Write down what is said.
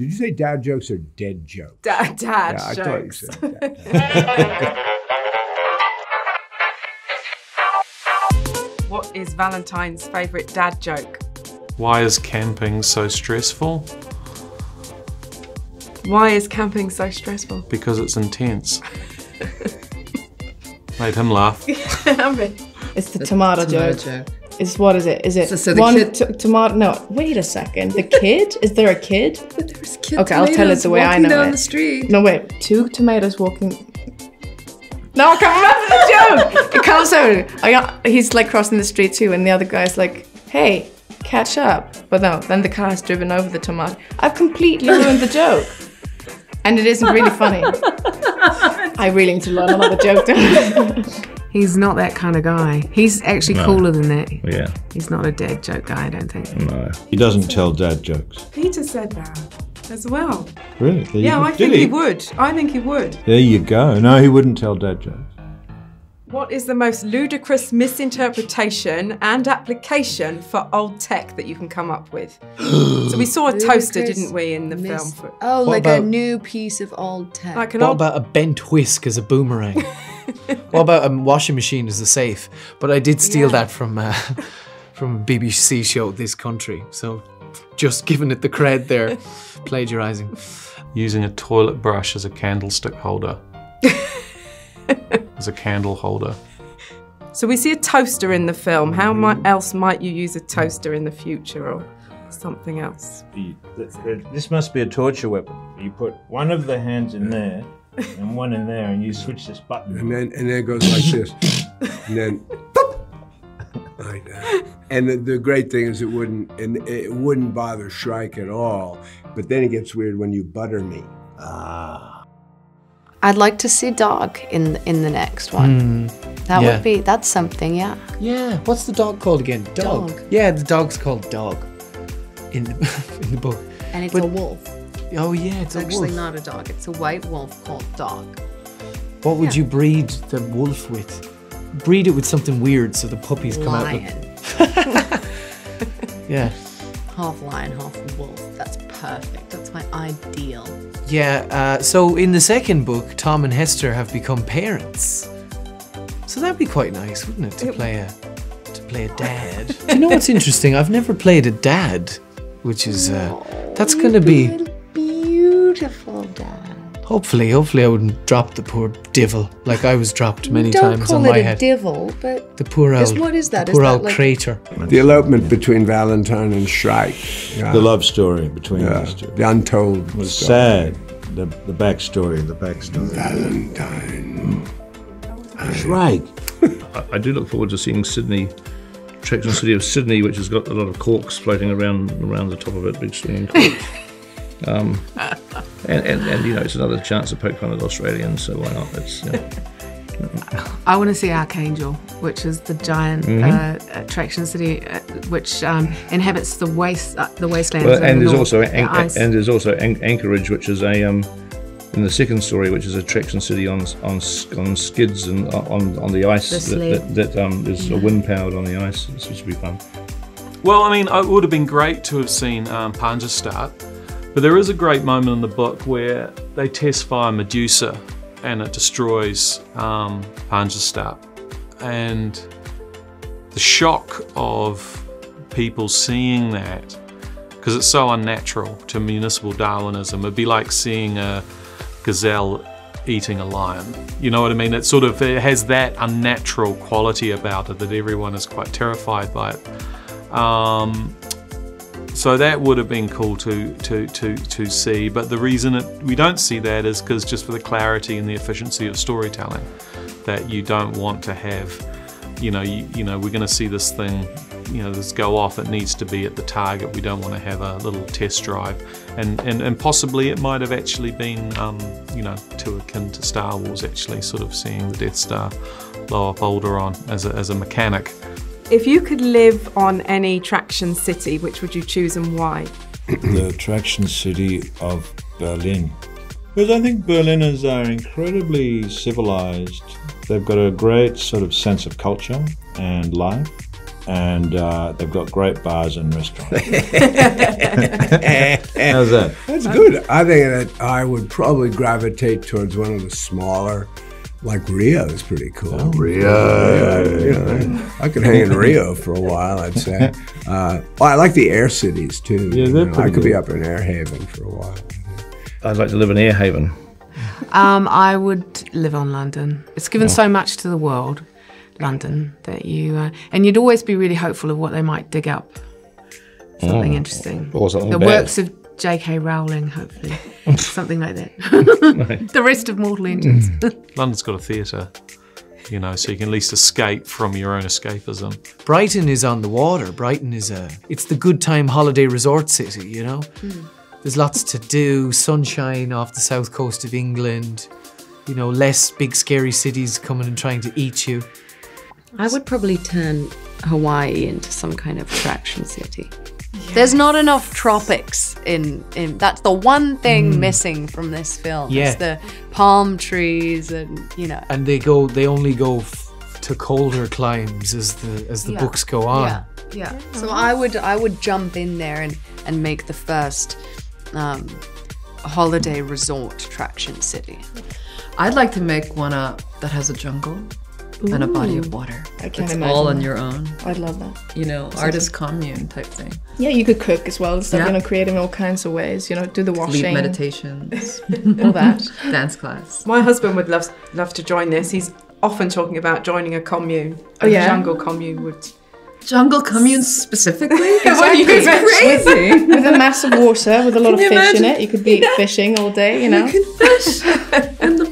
Did you say dad jokes or dead jokes? Dad Yeah, I jokes. thought you said dad. What is Valentine's favourite dad joke? Why is camping so stressful? Why is camping so stressful? Because it's intense. Made him laugh. It's the tomato joke. It's what is it? Is it So the one kid- tomato? No, wait a second. The kid? Is there a kid? But there's kids. Okay, I'll tell it the way I know down it. the street. No, wait. 2 tomatoes walking. No, I can't remember the joke. It comes out. He's like crossing the street too, and the other guy's like, "Hey, catch up." But no, then the car's driven over the tomato. I've completely ruined the joke, and it isn't really funny. I really need to learn another joke. He's not that kind of guy. He's actually cooler than that. Yeah. He's not a dad joke guy, I don't think. No. He doesn't tell dad jokes. Peter said that as well. Really? There you Yeah, go. I Did think he would. I think he would. There you go. No, he wouldn't tell dad jokes. What is the most ludicrous misinterpretation and application for old tech that you can come up with? So we saw a toaster, Ludicrous didn't we, in the film? Oh, What like a about- new piece of old tech. Like an What old... about a bent whisk as a boomerang? What about a washing machine as a safe? But I did steal that from a BBC show, This Country. So just giving it the cred there, plagiarising. Using a toilet brush as a candlestick holder. As a candle holder. So we see a toaster in the film. How else might you use a toaster in the future or something else? This must be a torture weapon. You put one of the hands in there and one in there, and you switch this button. And then it goes like this. And then boop, like that. And the great thing is it wouldn't bother Shrike at all. But then it gets weird when you butter me. I'd like to see dog in the next one. That yeah. would be, that's something, yeah. Yeah, what's the dog called again? Dog. Yeah, the dog's called Dog in the book. And it's But- a wolf. Oh yeah, it's It's a actually wolf. not a dog. It's a white wolf called Dog. What would you breed the wolf with? Breed it with something weird so the puppies come out. Lion. Yeah. Half lion, half wolf. That's perfect. That's my ideal. Yeah, so in the second book, Tom and Hester have become parents. So that'd be quite nice, wouldn't it, to play a dad? Do you know what's interesting? I've never played a dad, which is that's going to be Beautiful dad. hopefully I wouldn't drop the poor divil like I was dropped many Don't times call on it my a head. divil, but The poor old, what is that? The Is poor that old like- crater. The elopement between Valentine and Shrike. The love story between these two. The untold was story. sad. The backstory. Valentine. Shrike. I do look forward to seeing Sydney, Attraction City of Sydney, which has got a lot of corks floating around the top of it, big swinging corks. And you know, it's another chance to poke fun at Australians, so why not? It's, you know. I want to see Archangel, which is the giant attraction city, which inhabits the wastelands. Well, and there's north, also the ice. Anchorage, which is a in the second story, which is Attraction City on skids and on the ice. The sled. that is wind powered on the ice. It's supposed to be fun. Well, I mean, it would have been great to have seen Panjastat, but there is a great moment in the book where they test fire Medusa and it destroys Panjastat. And the shock of people seeing that, because it's so unnatural to municipal Darwinism, it'd be like seeing a gazelle eating a lion. You know what I mean? It has that unnatural quality about it that everyone is quite terrified by it. So that would have been cool to see, but the reason we don't see that is because just for the clarity and the efficiency of storytelling, that you don't want to have, you know, we're going to see this thing, you know, this go off. It needs to be at the target. We don't want to have a little test drive, and possibly it might have actually been, you know, too akin to Star Wars, actually, sort of seeing the Death Star blow up Alderaan as a mechanic. If you could live on any Traction City, which would you choose and why? The Attraction City of Berlin. Because I think Berliners are incredibly civilized. They've got a great sort of sense of culture and life. and they've got great bars and restaurants. How's that? That's good. I think that I would probably gravitate towards one of the smaller, like Rio is pretty cool. Oh, Rio. You know, I could hang in Rio for a while, I'd say. Well, I like the air cities too. Yeah, they're I pretty could be good. up in Air Haven for a while. I'd like to live in Air Haven. I would live on London. It's given so much to the world, London, that you and you'd always be really hopeful of what they might dig up. Something interesting. Or something The bad. works of J.K. Rowling, hopefully. Something like that. The rest of Mortal Engines. London's got a theatre, you know, so you can at least escape from your own escapism. Brighton is on the water. Brighton is it's the good time holiday resort city, you know? There's lots to do, sunshine off the south coast of England, you know, less big scary cities coming and trying to eat you. I would probably turn Hawaii into some kind of attraction city. There's not enough tropics in that's the one thing missing from this film. Yeah. It's the palm trees and, you know. And they only go to colder climes as the books go on. Yeah. So I would jump in there and make the first holiday resort attraction city. I'd like to make one up that has a jungle and a body of water. I can't It's imagine all on that. your own. I'd love that. You know, artist commune type thing. Yeah, you could cook as well and stuff, Yeah. you know, create in all kinds of ways, you know, do the Sleep washing. meditations, all that. dance class. My husband would love to join this. He's often talking about joining a commune. Oh, yeah? A jungle commune would. Jungle communes specifically? What you could Crazy. With a massive water with a lot of Can you fish in imagine? it. You could be fishing all day, you know. You can fish in the